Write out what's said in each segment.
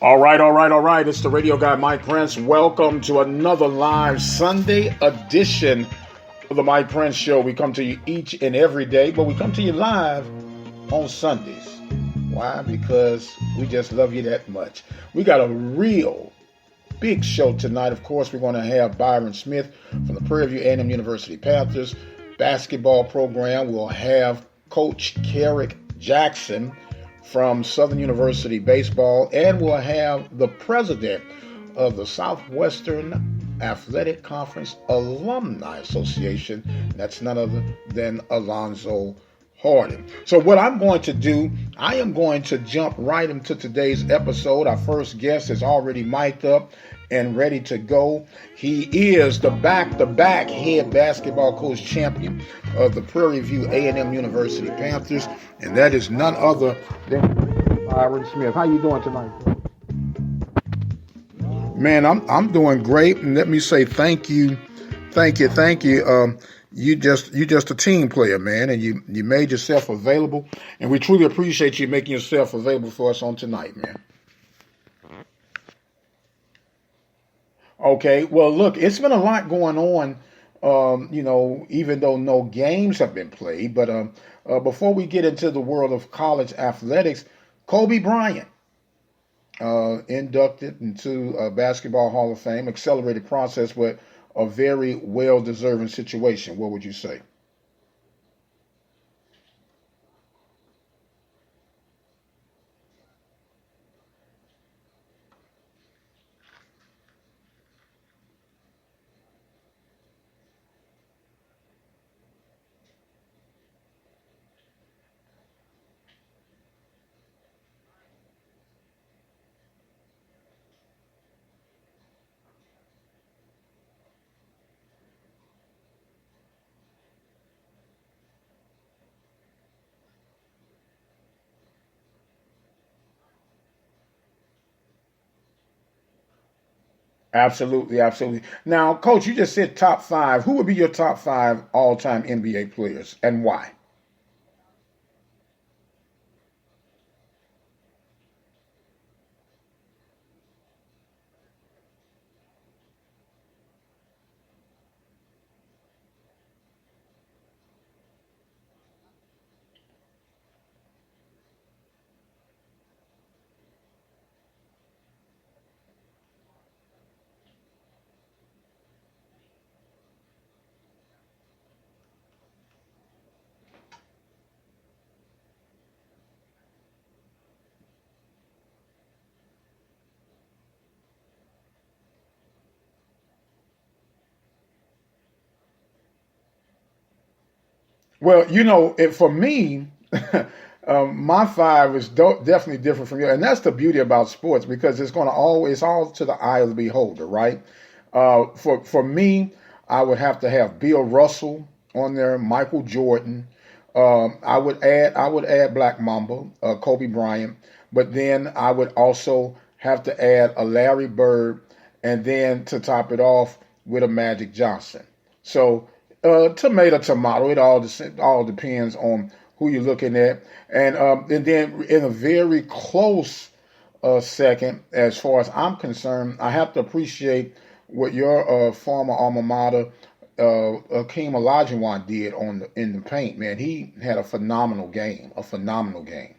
All right. It's the radio guy, Mike Prince. Welcome to another live Sunday edition of the Mike Prince Show. We come to you each and every day, but we come to you live on Sundays. Why? Because we just love you that much. We got a real big show tonight. Of course, we're going to have Byron Smith from the Prairie A&M University Panthers basketball program. We'll have Coach Kerrick Jackson from Southern University baseball, and we'll have the president of the Southwestern Athletic Conference Alumni Association. That's none other than Alonzo Hardy. So what I'm going to do, I am going to jump right into today's episode. Our first guest is already mic'd up and ready to go. He is the back-to-back head basketball coach champion of the Prairie View A&M University Panthers, and that is none other than Byron Smith. How you doing tonight, bro? Man, I'm doing great, and let me say thank you. You just a team player, man, and you made yourself available, and we truly appreciate you making yourself available for us on tonight, man. Okay, well, look, it's been a lot going on, even though no games have been played. But before we get into the world of college athletics, Kobe Bryant inducted into Basketball Hall of Fame, accelerated process, but a very well-deserving situation. What would you say? Absolutely. Now, Coach, you just said top five. Who would be your top five all-time NBA players, and why? Well, for me, my five is definitely different from you, and that's the beauty about sports because it's going to always all to the eye of the beholder, right? For me, I would have to have Bill Russell on there, Michael Jordan. I would add Black Mamba, Kobe Bryant, but then I would also have to add a Larry Bird, and then to top it off with a Magic Johnson. So tomato. It all depends on who you're looking at, and then in a very close second, as far as I'm concerned, I have to appreciate what your former alma mater, Akeem Olajuwon, did in the paint. Man, he had a phenomenal game. A phenomenal game.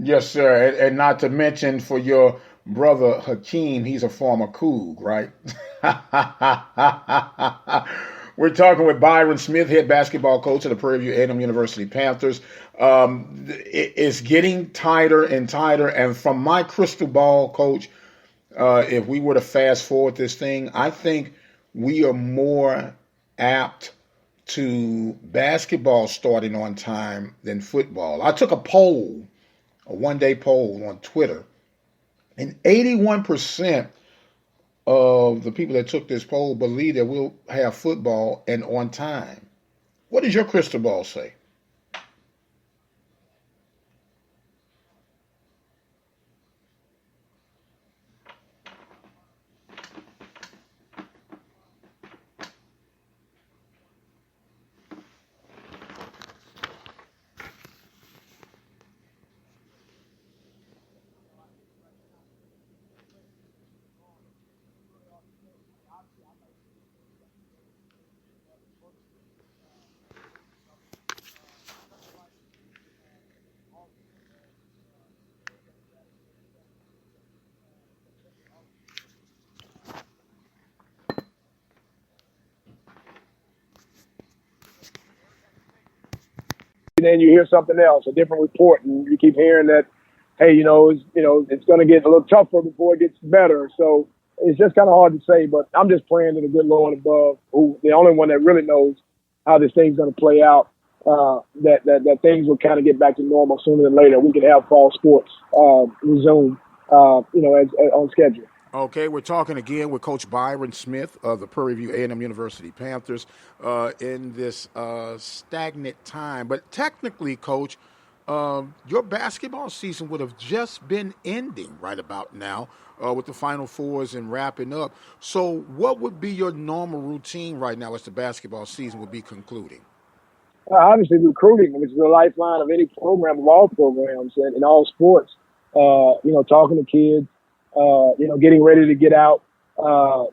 Yes, sir. And not to mention for your brother Hakeem, he's a former Coug, right? We're talking with Byron Smith, head basketball coach of the Prairie View A&M University Panthers. It's getting tighter and tighter, and from my crystal ball, coach, if we were to fast forward this thing, I think we are more apt to basketball starting on time than football. I took a poll, a one-day poll on Twitter, and 81% of the people that took this poll believe that we'll have football and on time. What does your crystal ball say? Then you hear something else, a different report, and you keep hearing that, hey, it's going to get a little tougher before it gets better. So it's just kind of hard to say, but I'm just praying to the good Lord above, who the only one that really knows how this thing's going to play out, that things will kind of get back to normal sooner than later. We can have fall sports resume, as on schedule. Okay, we're talking again with Coach Byron Smith of the Prairie View A&M University Panthers in this stagnant time. But technically, Coach, your basketball season would have just been ending right about now with the Final Fours and wrapping up. So what would be your normal routine right now as the basketball season would be concluding? Obviously, recruiting, which is the lifeline of any program, of all programs and in all sports. Talking to kids, getting ready to get out. I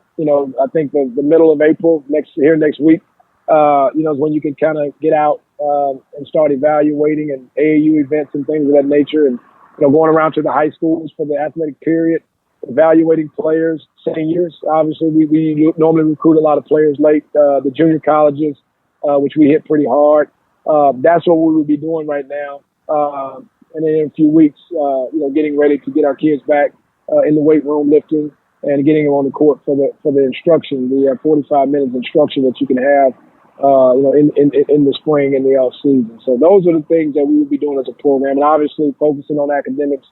think the middle of April next week, is when you can kind of get out and start evaluating and AAU events and things of that nature, and going around to the high schools for the athletic period, evaluating players, seniors. Obviously, we normally recruit a lot of players late. The junior colleges, which we hit pretty hard. That's what we would be doing right now. And then in a few weeks, getting ready to get our kids back in the weight room lifting and getting them on the court for the instruction, the 45 minutes instruction that you can have, in the spring and the off season. So those are the things that we will be doing as a program, and obviously focusing on academics,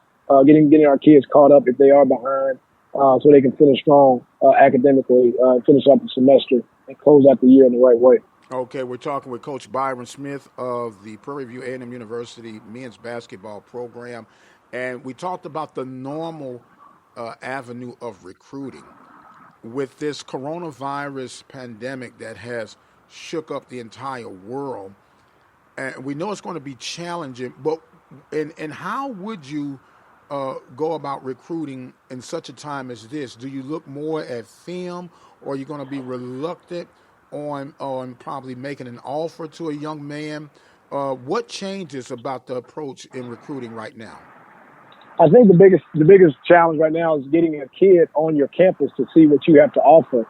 getting our kids caught up if they are behind, so they can finish strong academically, finish up the semester and close out the year in the right way. Okay, we're talking with Coach Byron Smith of the Prairie View A&M University men's basketball program, and we talked about the normal avenue of recruiting. With this coronavirus pandemic that has shook up the entire world, and we know it's going to be challenging, but and how would you go about recruiting in such a time as this? Do you look more at film, or are you going to be reluctant on probably making an offer to a young man? What changes about the approach in recruiting right now? I think the biggest challenge right now is getting a kid on your campus to see what you have to offer,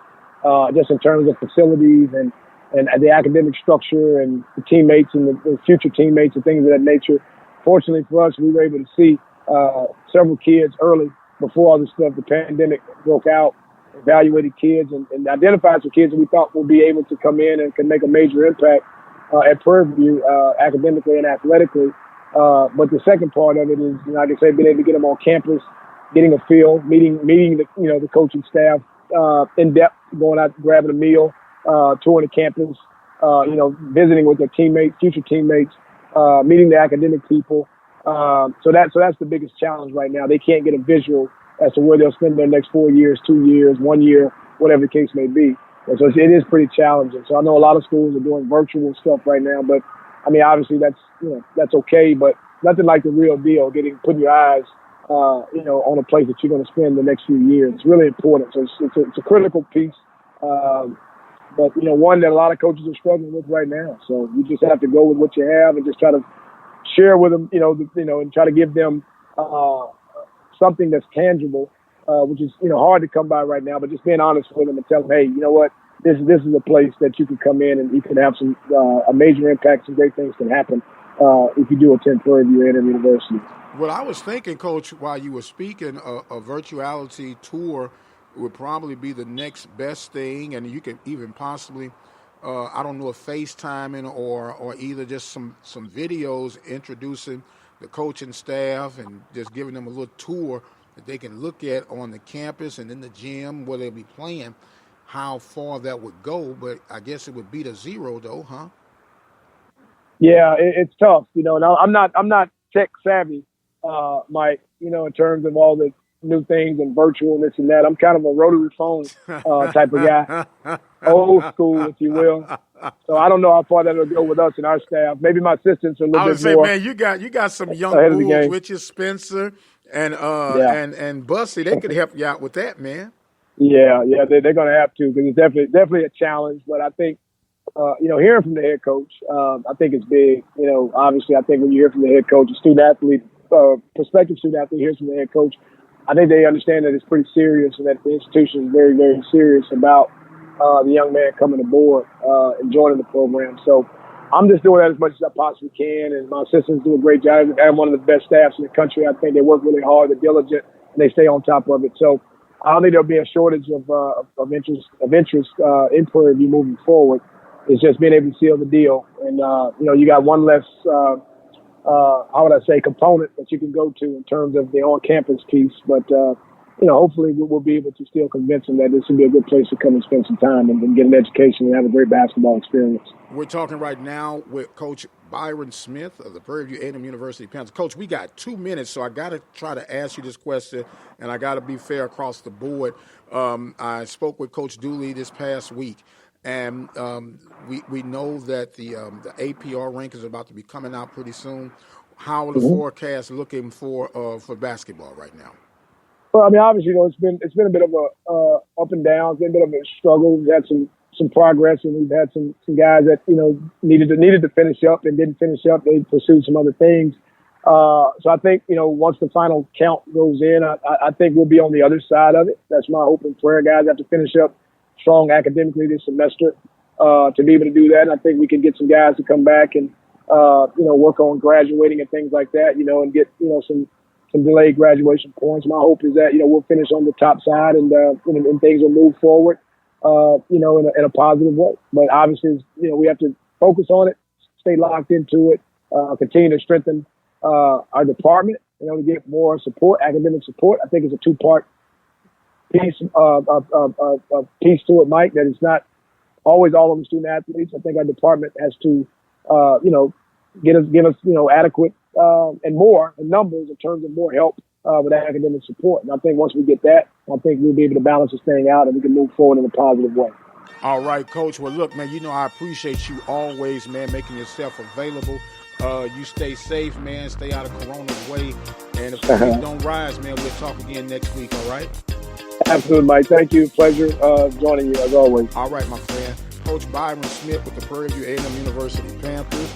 just in terms of facilities and the academic structure and the teammates and the future teammates and things of that nature. Fortunately for us, we were able to see several kids early before all this stuff, the pandemic broke out, evaluated kids and identified some kids that we thought would be able to come in and can make a major impact at Prairie View academically and athletically. But the second part of it is, like I said, being able to get them on campus, getting a feel, meeting the coaching staff in depth, going out, grabbing a meal, touring the campus, visiting with their teammates, future teammates, meeting the academic people. So that's the biggest challenge right now. They can't get a visual as to where they'll spend their next 4 years, 2 years, 1 year, whatever the case may be. And so it is pretty challenging. So I know a lot of schools are doing virtual stuff right now, but I mean, obviously that's okay, but nothing like the real deal, putting your eyes, on a place that you're going to spend the next few years. It's really important. So it's a critical piece. But one that a lot of coaches are struggling with right now. So you just have to go with what you have and just try to share with them, and try to give them something that's tangible which is, hard to come by right now, but just being honest with them and tell them, hey, you know what, this is a place that you can come in and you can have some a major impact, some great things can happen if you do attend Prairie View A&M University. Well, I was thinking, Coach, while you were speaking, a virtuality tour would probably be the next best thing, and you could even possibly, I don't know, if FaceTiming or either just some videos introducing the coaching staff and just giving them a little tour that they can look at on the campus and in the gym where they'll be playing, how far that would go. But I guess it would beat a zero, though, huh? Yeah, it's tough. And I'm not tech savvy, Mike, in terms of all the new things and virtual and this and that. I'm kind of a rotary phone type of guy, old school, if you will. So I don't know how far that'll go with us and our staff. Maybe my assistants are a little bit more. I would say, man, you got some young bulls, Richard Spencer and Bussy. They could help you out with that, man. Yeah, they're going to have to, because it's definitely a challenge. But I think, hearing from the head coach, I think it's big. Obviously, I think when you hear from the head coach, a student athlete, prospective student athlete hears from the head coach, I think they understand that it's pretty serious and that the institution is very, very serious about the young man coming aboard and joining the program. So I'm just doing that as much as I possibly can, and my assistants do a great job. I'm one of the best staffs in the country. I think they work really hard, they're diligent, and they stay on top of it. So I don't think there'll be a shortage of interest in Prairie View moving forward. It's just being able to seal the deal, and you got one less component that you can go to in terms of the on-campus piece. But, hopefully we'll be able to still convince them that this would be a good place to come and spend some time and get an education and have a great basketball experience. We're talking right now with Coach Byron Smith of the Prairie View A&M University Panthers. Coach, we got 2 minutes, so I got to try to ask you this question, and I got to be fair across the board. I spoke with Coach Dooley this past week. And we know that the APR rankings are about to be coming out pretty soon. How are the forecasts looking for basketball right now? Well, I mean, obviously, it's been a bit of a up and down. It's been a bit of a struggle. We've had some progress, and we've had some guys that needed to finish up and didn't finish up. They pursued some other things. So I think once the final count goes in, I think we'll be on the other side of it. That's my hope and prayer. Guys have to finish up strong academically this semester to be able to do that. And I think we can get some guys to come back and, work on graduating and things like that, and get, some delayed graduation points. My hope is that, we'll finish on the top side and things will move forward, in a positive way. But obviously, we have to focus on it, stay locked into it, continue to strengthen our department, to get more support, academic support. I think it's a two-part piece piece to it, Mike, that it's not always all of the student athletes. I think our department has to, give us adequate and more in numbers in terms of more help with academic support. And I think once we get that, I think we'll be able to balance this thing out and we can move forward in a positive way. All right, Coach. Well, look, man, I appreciate you always, man, making yourself available. You stay safe, man. Stay out of Corona's way. And if things don't rise, man, we'll talk again next week, all right? Absolutely, Mike. Thank you. Pleasure joining you as always. All right, my friend. Coach Byron Smith with the Prairie View A&M University Panthers,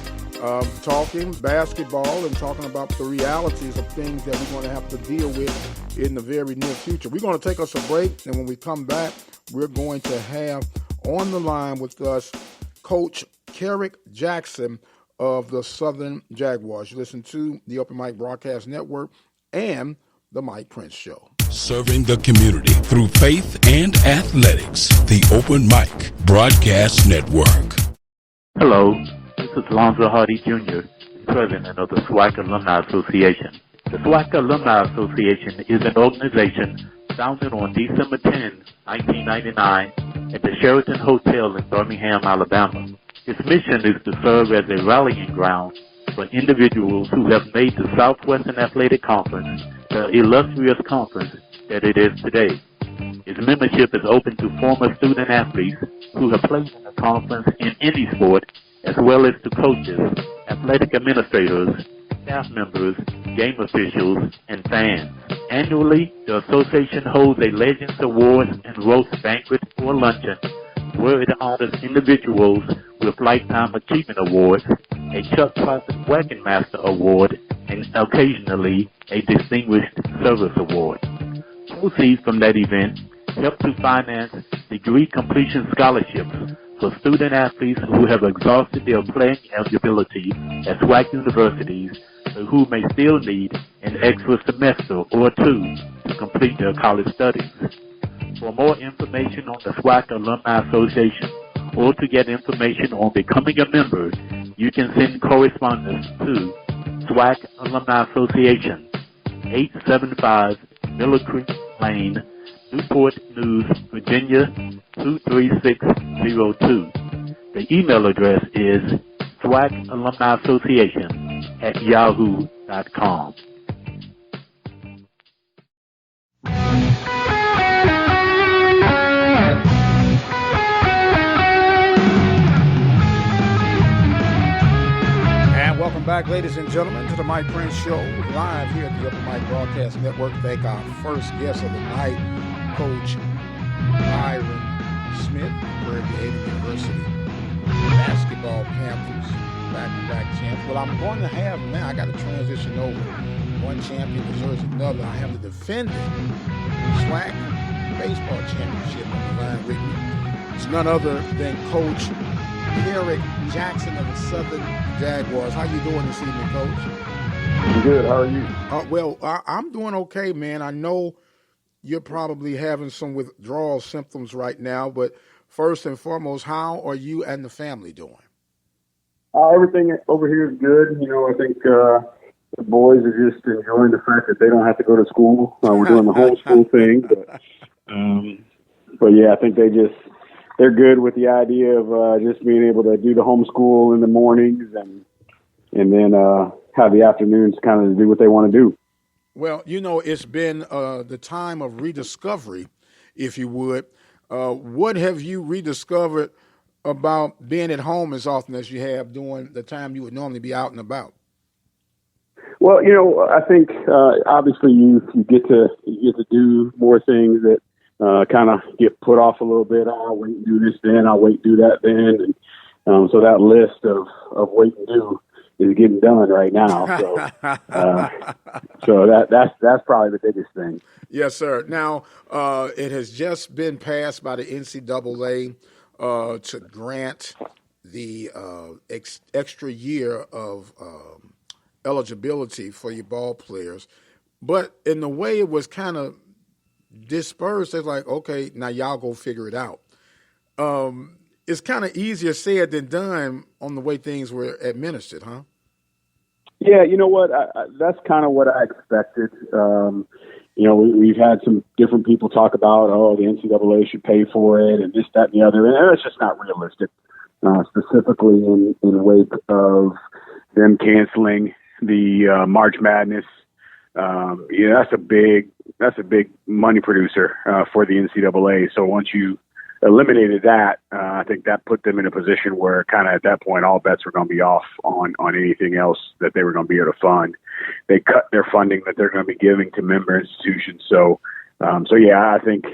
talking basketball and talking about the realities of things that we're going to have to deal with in the very near future. We're going to take us a break, and when we come back, we're going to have on the line with us Coach Kerrick Jackson of the Southern Jaguars. You listen to the Open Mic Broadcast Network and the Mike Prince Show. Serving the community through faith and athletics. The Open Mic Broadcast Network. Hello, this is Alonzo Hardy Jr., President of the SWAC Alumni Association. The SWAC Alumni Association is an organization founded on December 10, 1999 at the Sheraton Hotel in Birmingham, Alabama. Its mission is to serve as a rallying ground for individuals who have made the Southwestern Athletic Conference the illustrious conference that it is today. Its membership is open to former student athletes who have played in the conference in any sport, as well as to coaches, athletic administrators, staff members, game officials, and fans. Annually, the association holds a Legends Awards and Roast Banquet or Luncheon, where it honors individuals with Lifetime Achievement Awards, a Chuck Prophet Wagon Master Award, and occasionally a Distinguished Service Award. Proceeds from that event help to finance degree completion scholarships for student athletes who have exhausted their playing eligibility at SWAC universities but who may still need an extra semester or two to complete their college studies. For more information on the SWAC Alumni Association or to get information on becoming a member, you can send correspondence to SWAC Alumni Association, 875 Miller Creek Lane, Newport News, Virginia, 23602. The email address is swacalumniassociation@yahoo.com. And welcome back, ladies and gentlemen, to the Mike Prince Show, live here at the Upper Mike Broadcast Network. Thank our first guest of the night, Coach Byron Smith, Prairie University basketball Panthers, back-to-back champs. Well, I'm going to have now, I got to transition over. One champion deserves another. I have the defending SWAC baseball championship on the line with me. It's none other than Coach Kerrick Jackson of the Southern Jaguars. How you doing this evening, Coach? I'm good. How are you? Well, I'm doing okay, man. I know you're probably having some withdrawal symptoms right now, but first and foremost, how are you and the family doing? Everything over here is good. You know, I think the boys are just enjoying the fact that they don't have to go to school. We're doing the homeschool thing, but yeah, I think they're good with the idea of just being able to do the homeschool in the mornings and then have the afternoons kind of do what they want to do. Well, you know, it's been the time of rediscovery, if you would. What have you rediscovered about being at home as often as you have during the time you would normally be out and about? Well, you know, I think obviously you get to do more things that kind of get put off a little bit. I'll wait and do this then. I'll wait and do that then. And so that list of wait and do is getting done right now. So that's probably the biggest thing. Yes, sir. Now, it has just been passed by the NCAA to grant the extra year of eligibility for your ball players. But in the way it was kind of dispersed, it's like, okay, now y'all go figure it out. It's kind of easier said than done on the way things were administered, huh? Yeah, you know what? That's kind of what I expected. You know, we've had some different people talk about, the NCAA should pay for it and this, that, and the other. And it's just not realistic, specifically in the wake of them canceling the March Madness. That's a big money producer for the NCAA. So once you eliminated that, I think that put them in a position where kind of at that point all bets were going to be off on anything else that they were going to be able to fund. They cut their funding that they're going to be giving to member institutions. So yeah, I think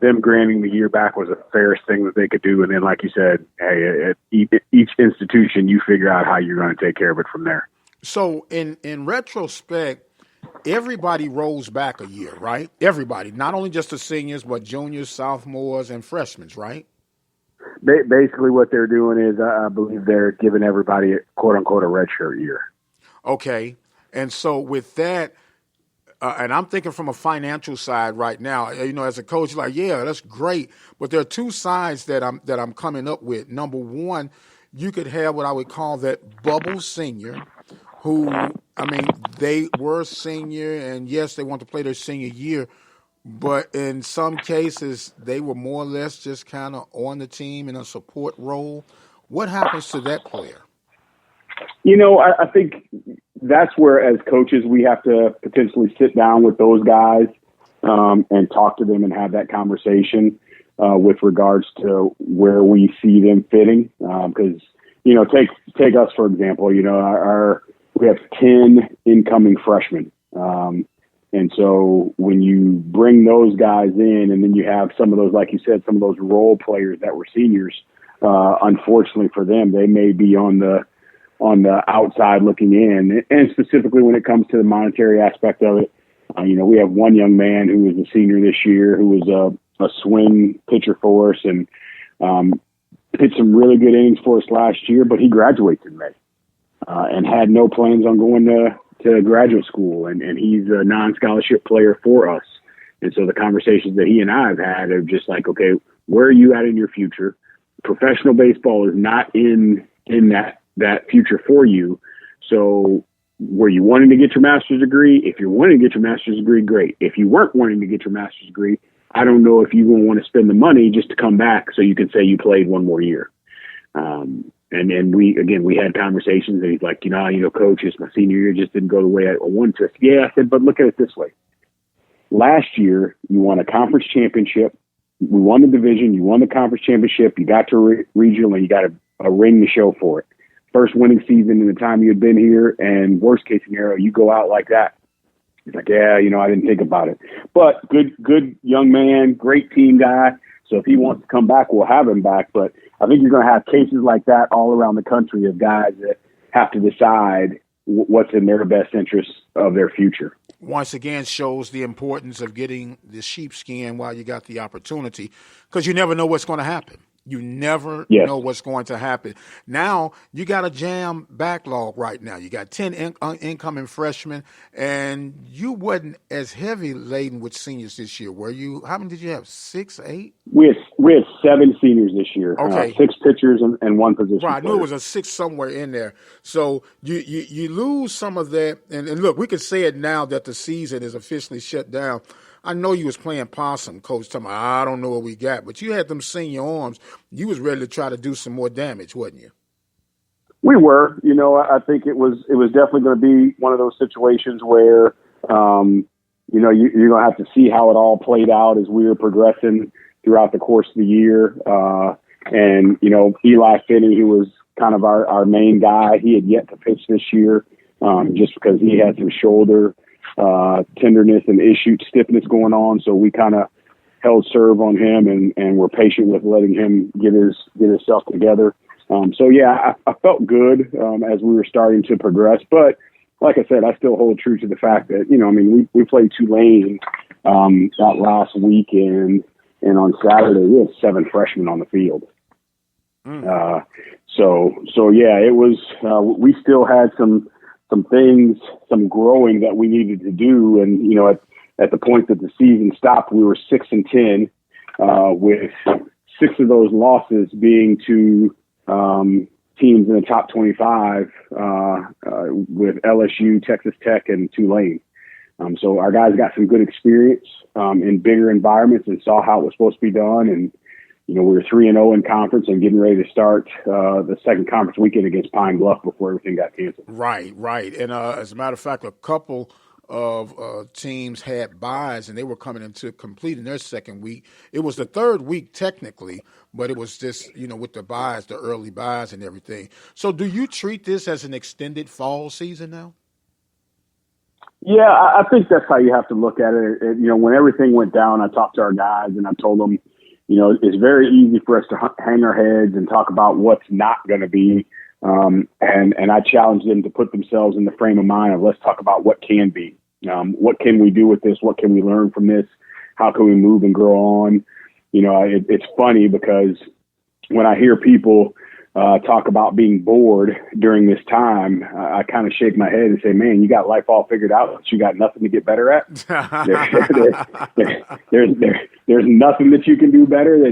them granting the year back was the fairest thing that they could do. And then, like you said, hey, at each institution, you figure out how you're going to take care of it from there. So in retrospect, everybody rolls back a year, right? Everybody, not only just the seniors, but juniors, sophomores, and freshmen, right? Basically what they're doing is I believe they're giving everybody, quote unquote, a redshirt year. Okay. And so with that, and I'm thinking from a financial side right now, you know, as a coach, like, yeah, that's great. But there are two sides that I'm coming up with. Number one, you could have what I would call that bubble senior who, I mean, they were senior, and yes, they want to play their senior year, but in some cases, they were more or less just kind of on the team in a support role. What happens to that player? You know, I think that's where, as coaches, we have to potentially sit down with those guys and talk to them and have that conversation with regards to where we see them fitting. Because, you know, take us, for example, you know, we have 10 incoming freshmen. And so when you bring those guys in and then you have some of those, like you said, some of those role players that were seniors, unfortunately for them, they may be on the outside looking in. And specifically when it comes to the monetary aspect of it, We have one young man who was a senior this year who was a swing pitcher for us and pitched some really good innings for us last year, but he graduates in May and had no plans on going to graduate school. And he's a non-scholarship player for us. And so the conversations that he and I have had are just like, okay, where are you at in your future? Professional baseball is not in that future for you. So were you wanting to get your master's degree? If you're wanting to get your master's degree, great. If you weren't wanting to get your master's degree, I don't know if you're going to want to spend the money just to come back so you can say you played one more year. And we had conversations and he's like, coach, it's my senior year, just didn't go the way I wanted to. Yeah, I said, but look at it this way. Last year, you won a conference championship. We won the division. You won the conference championship. You got to regional and you got a ring to show for it. First winning season in the time you had been here, and worst case scenario, you go out like that. He's like, yeah, I didn't think about it. But good young man, great team guy. So if he wants to come back, we'll have him back. But I think you're going to have cases like that all around the country of guys that have to decide what's in their best interest of their future. Once again, shows the importance of getting the sheepskin while you got the opportunity, because you never know what's going to happen. You never know what's going to happen. Now, you got a jam backlog right now. You got 10 incoming freshmen, and you wasn't as heavy laden with seniors this year, were you? How many did you have, 6, 8? We had 7 seniors this year, okay. 6 pitchers and 1 position Right, I player. knew it was a 6 somewhere in there. So you lose some of that. And look, we can say it now that the season is officially shut down. I know you was playing possum, Coach, talking about, I don't know what we got. But you had them senior arms. You was ready to try to do some more damage, wasn't you? We were. I think it was definitely going to be one of those situations where, you're going to have to see how it all played out as we were progressing throughout the course of the year. And Eli Finney, who was kind of our main guy, he had yet to pitch this year just because he had some shoulder tenderness and stiffness going on. So we kind of held serve on him and were patient with letting him get himself together. I felt good as we were starting to progress. But like I said, I still hold true to the fact that, we played Tulane that last weekend, and on Saturday we had 7 freshmen on the field. It was, we still had some things, some growing that we needed to do. And, at the point that the season stopped, we were 6-10, with 6 of those losses being to teams in the top 25 with LSU, Texas Tech, and Tulane. So our guys got some good experience in bigger environments and saw how it was supposed to be done. And, we were 3-0 in conference and getting ready to start the second conference weekend against Pine Bluff before everything got canceled. Right. And as a matter of fact, a couple of teams had byes, and they were coming into completing their second week. It was the third week technically, but it was just, with the byes, the early byes and everything. So do you treat this as an extended fall season now? Yeah, I think that's how you have to look at it. When everything went down, I talked to our guys and I told them, it's very easy for us to hang our heads and talk about what's not going to be. And I challenged them to put themselves in the frame of mind of let's talk about what can be. What can we do with this? What can we learn from this? How can we move and grow on? It's funny because when I hear people talk about being bored during this time, I kind of shake my head and say, man, you got life all figured out, but you got nothing to get better at. There's nothing that you can do better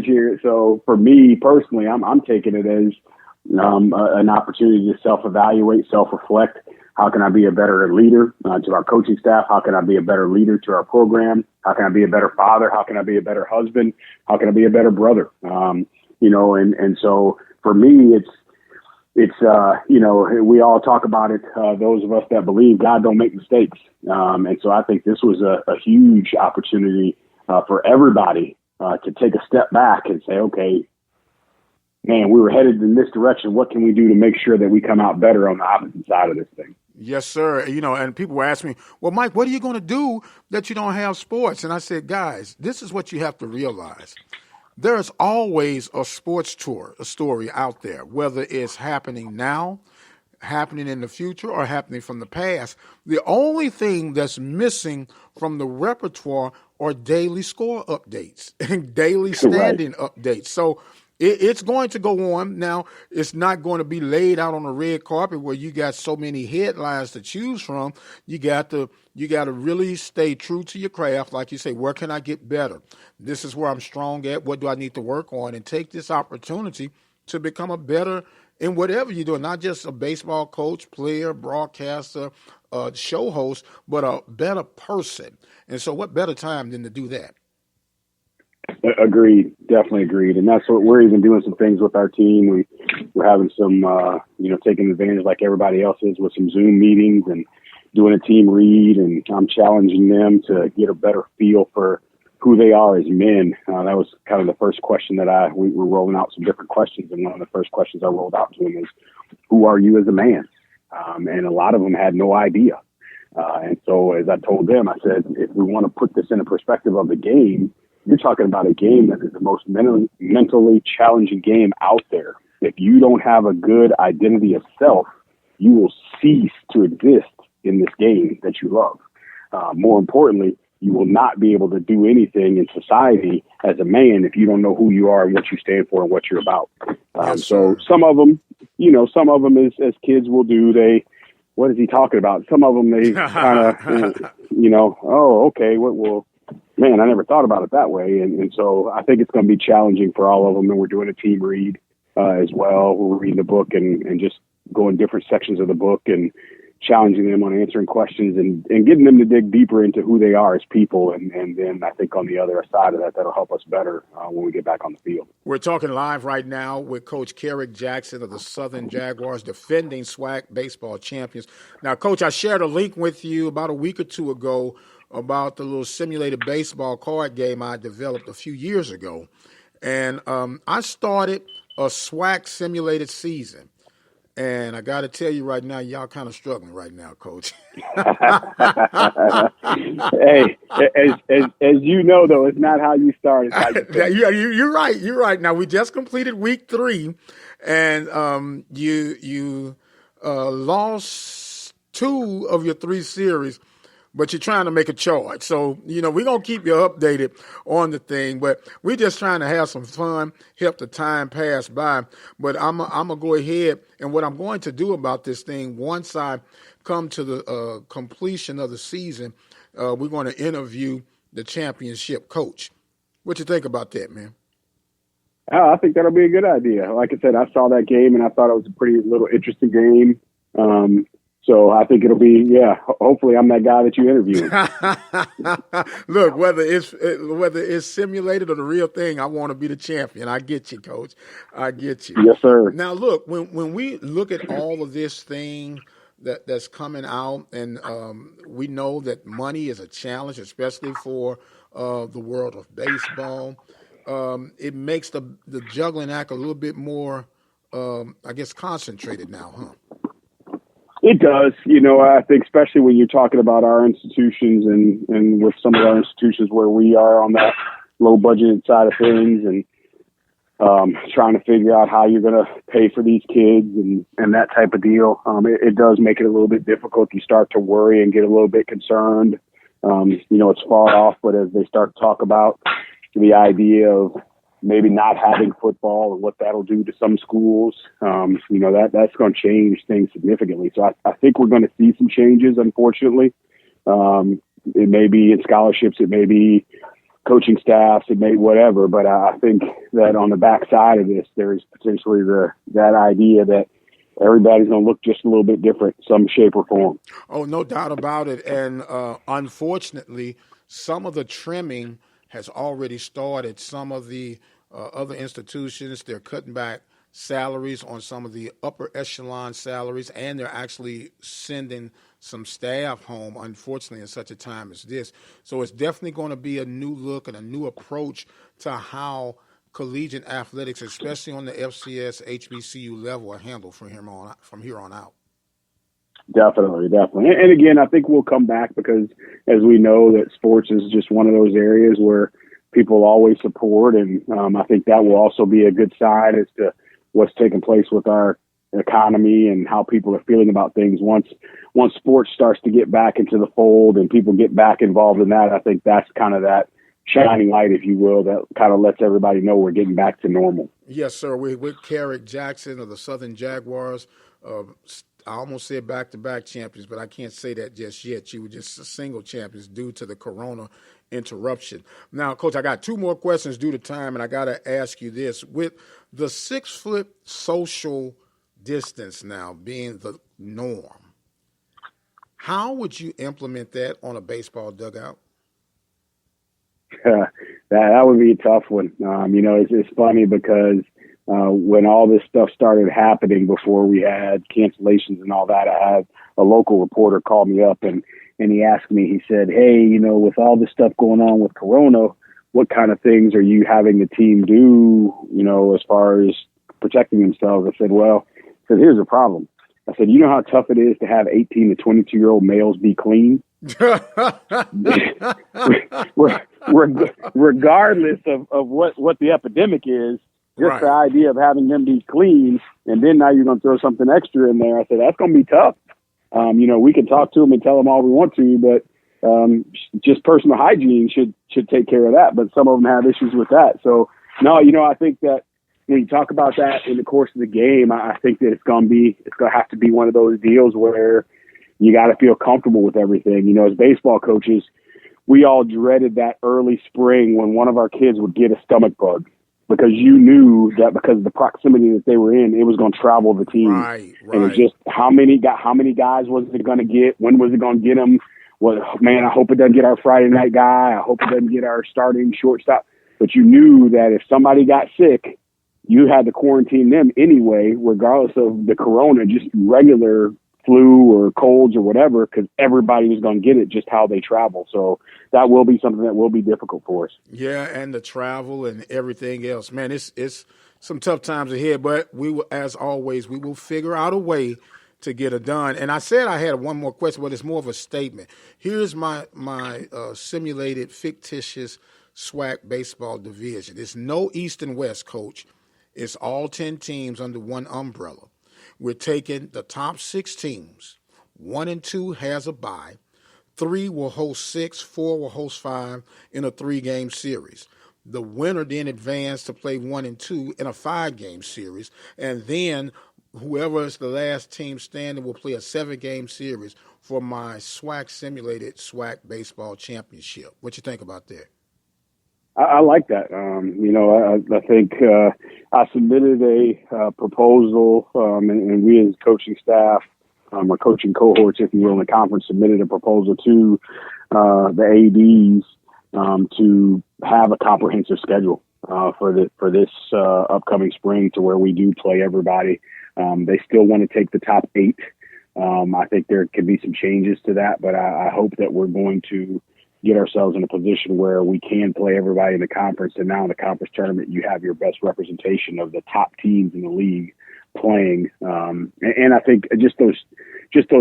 so for me personally, I'm taking it as an opportunity to self-evaluate, self-reflect. How can I be a better leader to our coaching staff? How can I be a better leader to our program? How can I be a better father? How can I be a better husband? How can I be a better brother? And so for me, it's we all talk about it. Those of us that believe God don't make mistakes. And so I think this was a huge opportunity for everybody to take a step back and say, okay, man, we were headed in this direction. What can we do to make sure that we come out better on the opposite side of this thing? Yes, sir. And people were asking me, well, Mike, what are you going to do that you don't have sports? And I said, guys, this is what you have to realize. There's always a sports tour, a story out there, whether it's happening now, happening in the future or happening from the past. The only thing that's missing from the repertoire are daily score updates and daily standing updates. So it's going to go on. Now, it's not going to be laid out on a red carpet where you got so many headlines to choose from. You got to really stay true to your craft. Like you say, where can I get better? This is where I'm strong at. What do I need to work on? And take this opportunity to become a better in whatever you're doing, not just a baseball coach, player, broadcaster, show host, but a better person. And so what better time than to do that? Agreed. Definitely agreed. And that's what we're even doing some things with our team. We're having some, taking advantage like everybody else is with some Zoom meetings and doing a team read. And I'm challenging them to get a better feel for who they are as men. That was kind of the first question that we were rolling out some different questions. And one of the first questions I rolled out to them is, who are you as a man? And a lot of them had no idea. And so as I told them, I said, if we want to put this in a perspective of the game, you're talking about a game that is the most mentally challenging game out there. If you don't have a good identity of self, you will cease to exist in this game that you love. More importantly, you will not be able to do anything in society as a man if you don't know who you are and what you stand for and what you're about. So some of them, as kids will do, what is he talking about? Some of them, they kind of, oh, okay, well, man, I never thought about it that way. And so I think it's going to be challenging for all of them. And we're doing a team read as well. We're reading the book and just going different sections of the book and challenging them on answering questions and getting them to dig deeper into who they are as people. And then I think on the other side of that, that'll help us better when we get back on the field. We're talking live right now with Coach Kerrick Jackson of the Southern Jaguars, defending SWAC baseball champions. Now, Coach, I shared a link with you about a week or two ago about the little simulated baseball card game I developed a few years ago. And I started a SWAC simulated season. And I got to tell you right now, y'all kind of struggling right now, Coach. Hey, as you know, though, it's not how you start. It's how you finish. You're right. You're right. Now, we just completed week 3, and you lost 2 of your 3 series, but you're trying to make a charge. So, we're going to keep you updated on the thing, but we're just trying to have some fun, help the time pass by. But I'm going to go ahead, and what I'm going to do about this thing, once I come to the completion of the season, we're going to interview the championship coach. What you think about that, man? I think that'll be a good idea. Like I said, I saw that game, and I thought it was a pretty little interesting game. So I think it'll be, hopefully I'm that guy that you interview. Look, whether it's simulated or the real thing, I want to be the champion. I get you, Coach. I get you. Yes, sir. Now, look, when we look at all of this thing that's coming out, and we know that money is a challenge, especially for the world of baseball, it makes the juggling act a little bit more, concentrated now, huh? It does. I think especially when you're talking about our institutions and with some of our institutions where we are on that low budgeted side of things and trying to figure out how you're going to pay for these kids and that type of deal. It does make it a little bit difficult. You start to worry and get a little bit concerned. It's far off, but as they start to talk about the idea of maybe not having football and what that'll do to some schools, that's going to change things significantly. So I think we're going to see some changes, unfortunately. It may be in scholarships, it may be coaching staffs, it may be whatever, but I think that on the backside of this, there's potentially that idea that everybody's going to look just a little bit different, some shape or form. Oh, no doubt about it. And unfortunately, some of the trimming has already started. Some of the other institutions, they're cutting back salaries on some of the upper echelon salaries, and they're actually sending some staff home, unfortunately, in such a time as this. So it's definitely going to be a new look and a new approach to how collegiate athletics, especially on the FCS, HBCU level, are handled from here on out. Definitely. And again, I think we'll come back because, as we know, that sports is just one of those areas where people always support. And I think that will also be a good sign as to what's taking place with our economy and how people are feeling about things. Once sports starts to get back into the fold and people get back involved in that, I think that's kind of that shining light, if you will, that kind of lets everybody know we're getting back to normal. Yes, sir. We're with Kerrick Jackson of the Southern Jaguars. I almost said back-to-back champions, but I can't say that just yet. You were just single champions due to the corona interruption. Now, Coach, I got two more questions due to time, and I got to ask you this. With the 6-foot social distance now being the norm, how would you implement that on a baseball dugout? That would be a tough one. It's funny because when all this stuff started happening before we had cancellations and all that, I had a local reporter call me up and he asked me, he said, hey, with all this stuff going on with Corona, what kind of things are you having the team do, as far as protecting themselves? I said, here's the problem. I said, you know how tough it is to have 18 to 22-year-old males be clean? Regardless of what the epidemic is, just right. The idea of having them be clean, and then now you're going to throw something extra in there. I said, that's going to be tough. We can talk to them and tell them all we want to, but just personal hygiene should take care of that. But some of them have issues with that. So, no, I think that when you talk about that in the course of the game, I think that it's going to have to be one of those deals where you got to feel comfortable with everything. As baseball coaches, we all dreaded that early spring when one of our kids would get a stomach bug, because you knew that because of the proximity that they were in, it was going to travel the team. Right. And it's just how many guys was it going to get? When was it going to get them? Well, man, I hope it doesn't get our Friday night guy. I hope it doesn't get our starting shortstop. But you knew that if somebody got sick, you had to quarantine them anyway, regardless of the corona, just regular flu or colds or whatever, because everybody was going to get it, just how they travel. So that will be something that will be difficult for us. Yeah, and the travel and everything else. Man, it's some tough times ahead, but we will, as always, we will figure out a way to get it done. And I said I had one more question, but it's more of a statement. Here's my simulated fictitious SWAC baseball division. It's no East and West, Coach. It's all 10 teams under one umbrella. We're taking the top 6 teams. 1 and 2 has a bye. 3 will host 6, 4 will host 5 in a 3-game series. The winner then advanced to play 1 and 2 in a 5-game series. And then whoever is the last team standing will play a 7-game series for my SWAC simulated SWAC baseball championship. What you think about that? I like that. I think I submitted a proposal, and we as coaching staff, or coaching cohorts, if you will, in the conference, submitted a proposal to the ADs to have a comprehensive schedule for this upcoming spring, to where we do play everybody. They still want to take the top 8. I think there could be some changes to that, but I hope that we're going to get ourselves in a position where we can play everybody in the conference. And now in the conference tournament, you have your best representation of the top teams in the league playing. And I think just those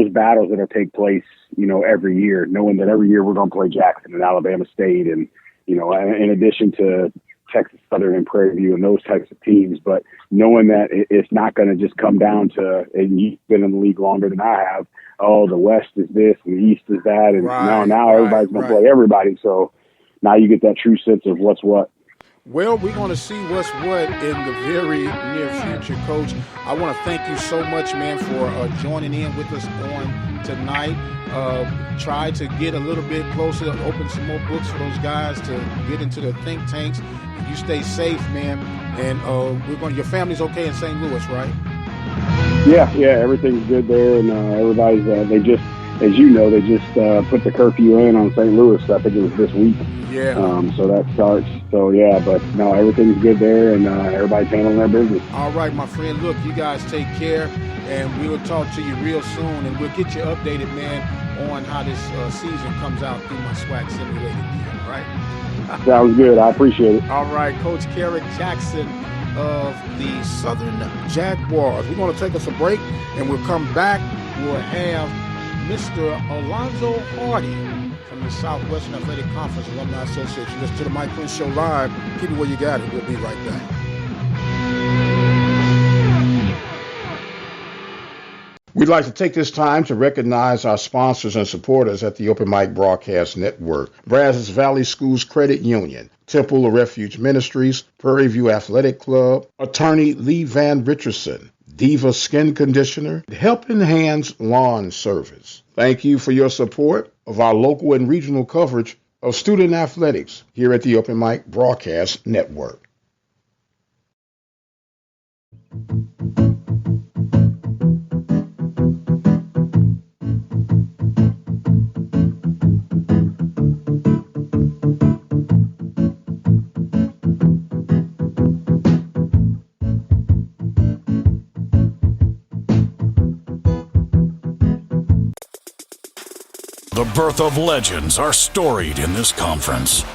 battles that'll take place, every year, knowing that every year we're going to play Jackson and Alabama State, and, in addition to Texas Southern and Prairie View and those types of teams, but knowing that it's not going to just come down to, and you've been in the league longer than I have, the West is this and the East is that, and now everybody's going to play everybody. So now you get that true sense of what's what. Well, we're going to see what's what in the very near future, Coach. I want to thank you so much, man, for joining in with us on tonight. Try to get a little bit closer, open some more books for those guys to get into the think tanks. You stay safe, man. And your family's okay in St. Louis, right? Yeah, everything's good there, and everybody's. They just, as you know, they just put the curfew in on St. Louis. I think it was this week. Yeah. So that starts. So yeah, but no, everything's good there, and everybody's handling their business. All right, my friend. Look, you guys take care, and we will talk to you real soon, and we'll get you updated, man, on how this season comes out through my SWAC simulated deal. Right? Sounds good. I appreciate it. All right, Coach Kerrick Jackson of the Southern Jaguars. We're going to take us a break, and we'll come back. We'll have Mr. Alonzo Hardy from the Southwestern Athletic Conference Alumni Association. Listen to the Mike Prince Show live. Keep it where you got it. We'll be right back. We'd like to take this time to recognize our sponsors and supporters at the Open Mic Broadcast Network: Brazos Valley Schools Credit Union, Temple of Refuge Ministries, Prairie View Athletic Club, Attorney Lee Van Richardson, Diva Skin Conditioner, Helping Hands Lawn Service. Thank you for your support of our local and regional coverage of student athletics here at the Open Mic Broadcast Network. The birth of legends are storied in this conference.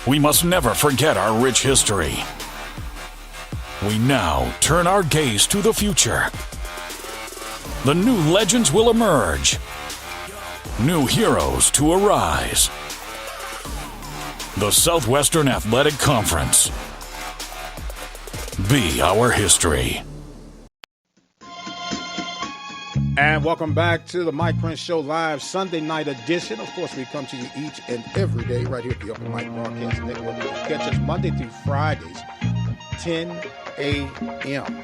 We must never forget our rich history. We now turn our gaze to the future. The new legends will emerge. New heroes to arise. The Southwestern Athletic Conference. Be our history. And welcome back to the Mike Prince Show Live Sunday night edition. Of course, we come to you each and every day right here at the Open Mic Broadcast Network. You can catch us Monday through Fridays, 10 a.m.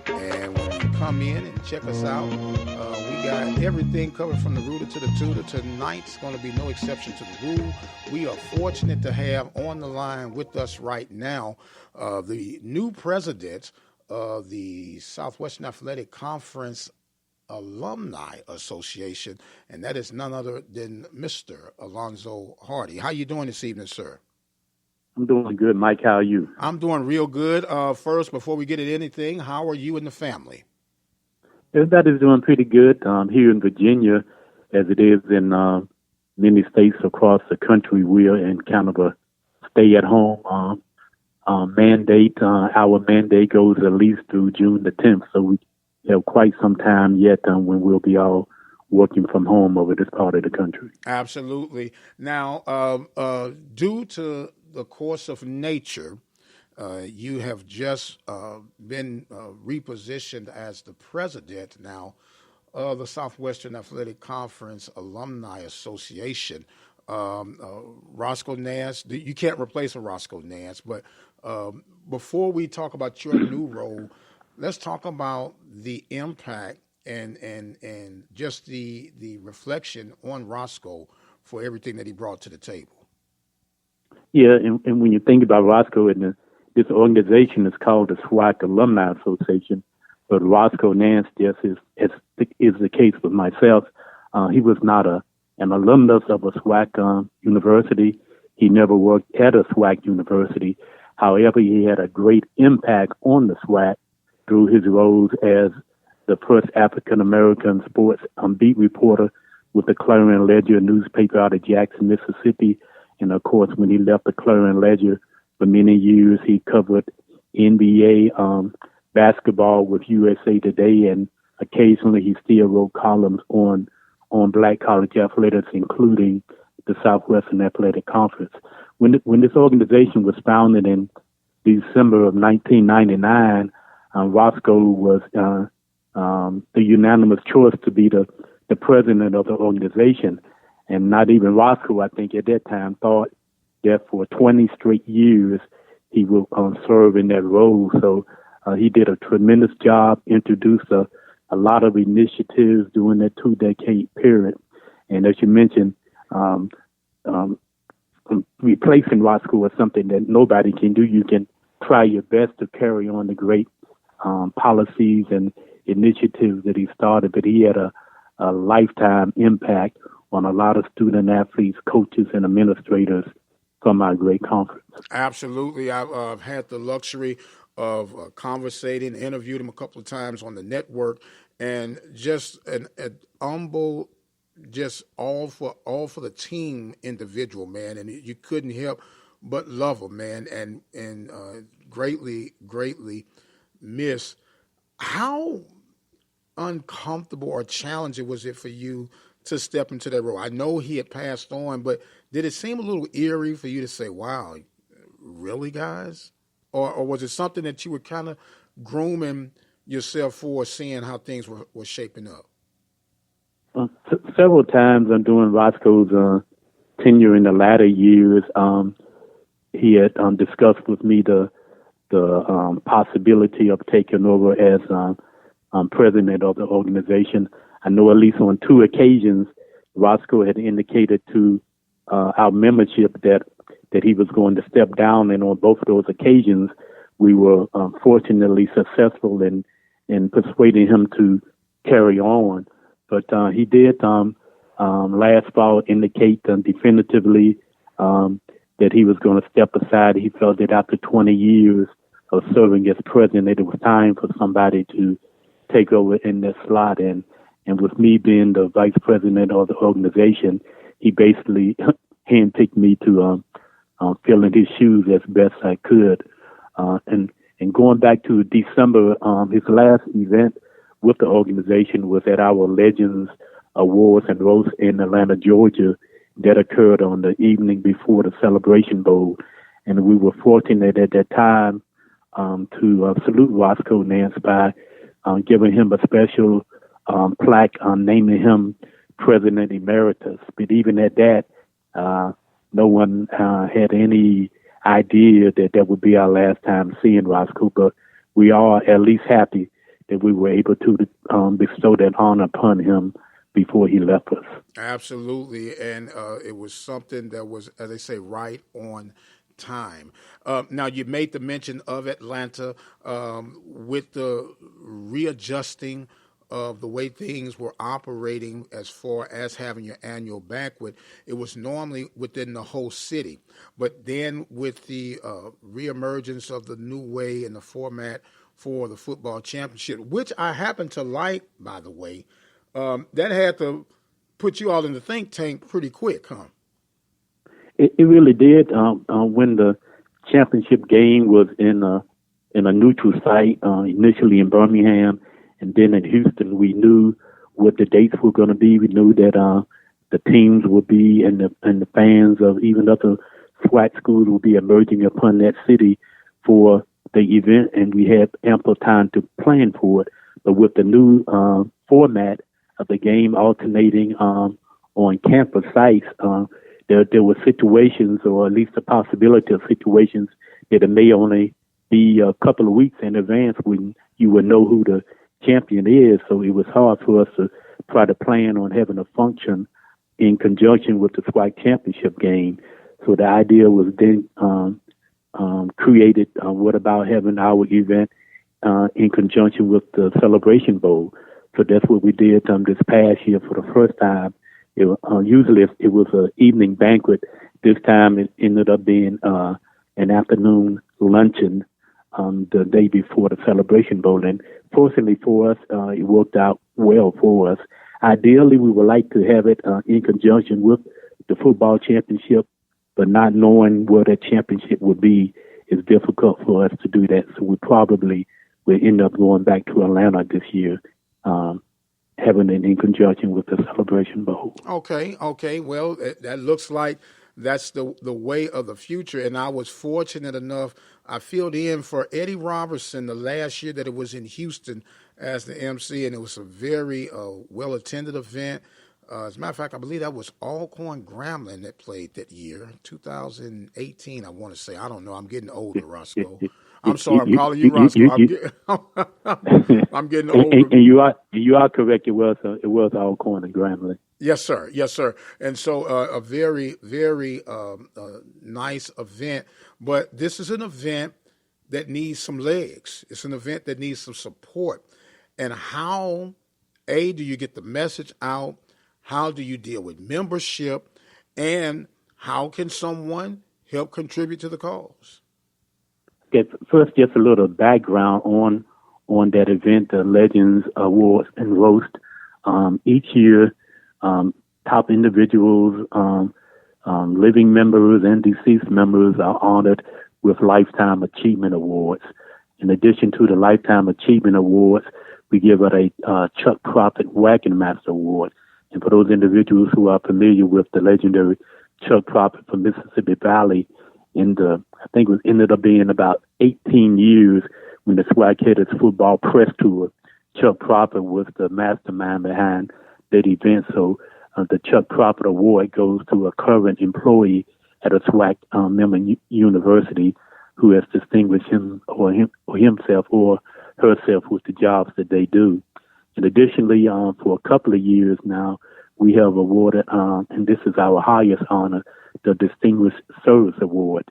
And when you come in and check us out, we got everything covered from the rooter to the tutor. Tonight's going to be no exception to the rule. We are fortunate to have on the line with us right now the new president of the Southwestern Athletic Conference Alumni Association, and that is none other than Mr. Alonzo Hardy. How you doing this evening, sir? I'm doing good, Mike. How are you? I'm doing real good. First, before we get at anything, how are you and the family? Everybody's doing pretty good here in Virginia, as it is in many states across the country. We are in kind of a stay-at-home mandate. Our mandate goes at least through June the 10th, so we have quite some time yet when we'll be all working from home over this part of the country. Absolutely. Now, due to the course of nature, you have just been repositioned as the president now of the Southwestern Athletic Conference Alumni Association. Roscoe Nance, you can't replace a Roscoe Nance, but before we talk about your new role, let's talk about the impact and just the reflection on Roscoe for everything that he brought to the table. Yeah, and when you think about Roscoe, and this organization is called the SWAC Alumni Association, but Roscoe Nance, just is the case with myself. He was not an alumnus of a SWAC university. He never worked at a SWAC university. However, he had a great impact on the SWAC through his roles as the first African-American sports beat reporter with the Clarion Ledger newspaper out of Jackson, Mississippi. And, of course, when he left the Clarion Ledger for many years, he covered NBA basketball with USA Today, and occasionally he still wrote columns on black college athletics, including the Southwestern Athletic Conference. When this organization was founded in December of 1999, Roscoe was the unanimous choice to be the president of the organization. And not even Roscoe, I think, at that time thought that for 20 straight years he would serve in that role. So he did a tremendous job, introduced a lot of initiatives during that 2-decade period. And as you mentioned, replacing Roscoe is something that nobody can do. You can try your best to carry on the great policies and initiatives that he started, but he had a lifetime impact on a lot of student athletes, coaches, and administrators from our great conference. Absolutely. I've had the luxury of conversating, interviewed him a couple of times on the network, and just an humble, just all for the team individual, man. And you couldn't help but love him, man, and greatly miss. How uncomfortable or challenging was it for you to step into that role? I know he had passed on, but did it seem a little eerie for you to say, wow, really, guys? Or was it something that you were kind of grooming yourself for seeing how things were shaping up? Several times during Roscoe's tenure in the latter years, he had discussed with me the possibility of taking over as president of the organization. I know at least on 2 occasions, Roscoe had indicated to our membership that he was going to step down, and on both of those occasions, we were fortunately successful in persuading him to carry on. But he did last fall indicate definitively that he was going to step aside. He felt that after 20 years of serving as president, it was time for somebody to take over in that slot. And with me being the vice president of the organization, he basically handpicked me to fill in his shoes as best I could. And going back to December, his last event with the organization was at our Legends Awards and Roast in Atlanta, Georgia, that occurred on the evening before the Celebration Bowl. And we were fortunate at that time to salute Roscoe Nance by giving him a special plaque naming him President Emeritus. But even at that, no one had any idea that that would be our last time seeing Roscoe. But we are at least happy that we were able to bestow that honor upon him before he left us. Absolutely, and it was something that was, as they say, right on time. Now, you made the mention of Atlanta with the readjusting of the way things were operating as far as having your annual banquet. It was normally within the whole city, but then with the reemergence of the new way and the format for the football championship, which I happen to like, by the way, that had to put you all in the think tank pretty quick, huh? It really did. When the championship game was in a neutral site, initially in Birmingham and then in Houston, we knew what the dates were going to be. We knew that the teams would be and the fans of even other SWAC schools would be emerging upon that city for the event, and we had ample time to plan for it. But with the new format of the game alternating on campus sites, there were situations, or at least the possibility of situations, that it may only be a couple of weeks in advance when you would know who the champion is. So it was hard for us to try to plan on having a function in conjunction with the SWAC championship game. So the idea was then created, what about having our event in conjunction with the Celebration Bowl? So that's what we did this past year for the first time. Usually it was an evening banquet. This time it ended up being an afternoon luncheon the day before the Celebration Bowl. And fortunately for us, it worked out well for us. Ideally, we would like to have it in conjunction with the football championship, but not knowing where that championship would be is difficult for us to do that. So we probably will end up going back to Atlanta this year, having it in conjunction with the Celebration Bowl. Okay. Well, that looks like that's the way of the future. And I was fortunate enough, I filled in for Eddie Robertson the last year that it was in Houston as the MC, and it was a very well-attended event. As a matter of fact, I believe that was Alcorn Grambling that played that year, 2018, I want to say. I don't know. I'm getting older, Roscoe. I'm sorry, I'm calling you Roscoe. I'm getting older. And you are correct. It was Alcorn and Grambling. Yes, sir. And so a very, very nice event. But this is an event that needs some legs. It's an event that needs some support. And how, A, do you get the message out? How do you deal with membership? And how can someone help contribute to the cause? Okay, first, just a little background on that event, the Legends Awards and Roast. Each year, top individuals, living members and deceased members are honored with Lifetime Achievement Awards. In addition to the Lifetime Achievement Awards, we give out a Chuck Prophet Wagon Master Award. And for those individuals who are familiar with the legendary Chuck Prophet from Mississippi Valley, I think it ended up being about 18 years when the SWAC had its football press tour, Chuck Prophet was the mastermind behind that event. So the Chuck Prophet Award goes to a current employee at a SWAC member university who has distinguished himself or herself with the jobs that they do. And additionally, for a couple of years now, we have awarded, and this is our highest honor, the Distinguished Service Award.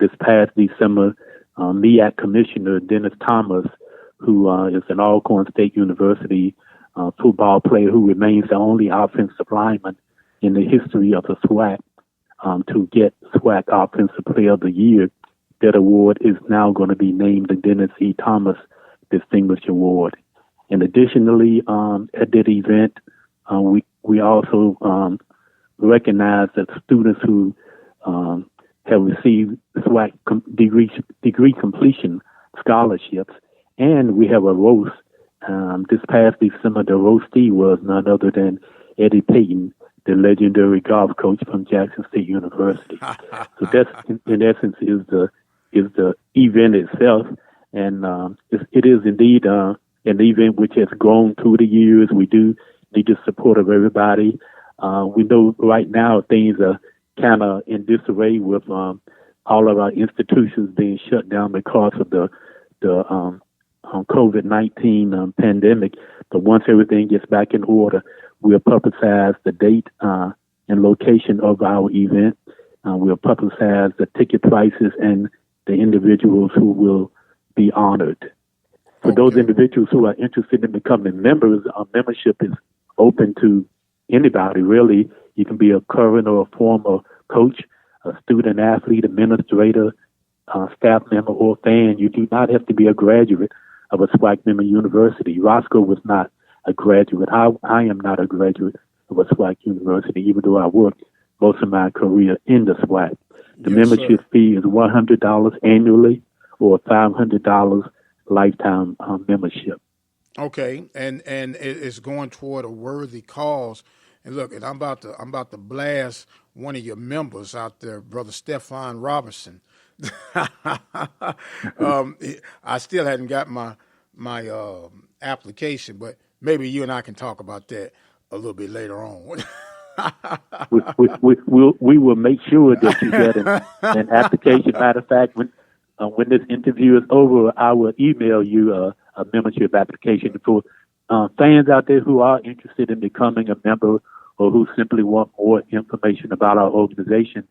This past December, MEAC Commissioner Dennis Thomas, who is an Alcorn State University football player who remains the only offensive lineman in the history of the SWAC to get SWAC Offensive Player of the Year. That award is now going to be named the Dennis E. Thomas Distinguished Award. And additionally, at that event, we also recognize that students who have received SWAC degree completion scholarships, and we have a roast. This past December, the roastee was none other than Eddie Payton, the legendary golf coach from Jackson State University. So that's, in essence, is the event itself, and it is indeed an event which has grown through the years. We do need the support of everybody. We know right now things are kind of in disarray with all of our institutions being shut down because of the COVID-19 pandemic. But once everything gets back in order, we'll publicize the date and location of our event. We'll publicize the ticket prices and the individuals who will be honored. For those individuals who are interested in becoming members, our membership is open to anybody, really. You can be a current or a former coach, a student athlete, administrator, staff member, or fan. You do not have to be a graduate of a SWAC member university. Roscoe was not a graduate. I am not a graduate of a SWAC university, even though I worked most of my career in the SWAC. The membership fee is $100 annually or $500 lifetime membership. Okay, and it's going toward a worthy cause. And look, and I'm about to blast one of your members out there, Brother Stephon Robinson. I still hadn't got my application, but maybe you and I can talk about that a little bit later on. we will make sure that you get an application. Matter of fact, when this interview is over, I will email you a membership application for fans out there who are interested in becoming a member or who simply want more information about our organization.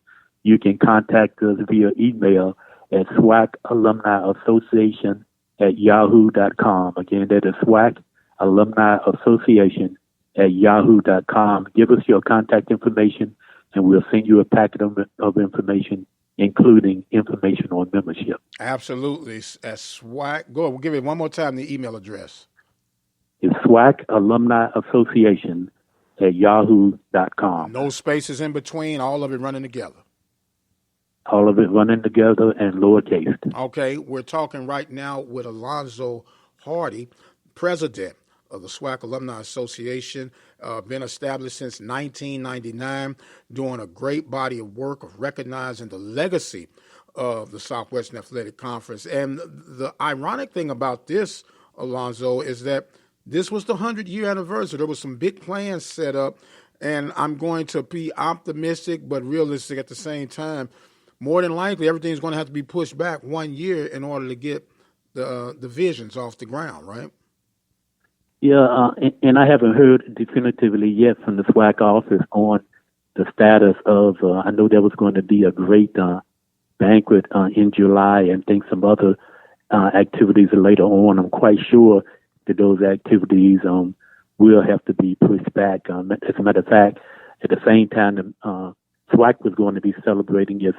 You can contact us via email at SWAC Alumni Association at yahoo.com. Again, that is SWAC Alumni Association at yahoo.com. Give us your contact information, and we'll send you a packet of information, including information on membership. Absolutely. At SWAC, go. We'll give it one more time, the email address. It's SWAC Alumni Association at yahoo.com. No spaces in between, all of it running together. All of it running together and lowercase. Okay, we're talking right now with Alonzo Hardy, president of the SWAC Alumni Association, been established since 1999, doing a great body of work of recognizing the legacy of the Southwestern Athletic Conference. And the ironic thing about this, Alonzo, is that this was the 100-year anniversary. There was some big plans set up, and I'm going to be optimistic but realistic at the same time. More than likely, everything's going to have to be pushed back 1 year in order to get the visions off the ground, right? Yeah, and I haven't heard definitively yet from the SWAC office on the status of, I know there was going to be a great banquet in July and think some other activities later on. I'm quite sure that those activities will have to be pushed back. As a matter of fact, at the same time, SWAC was going to be celebrating its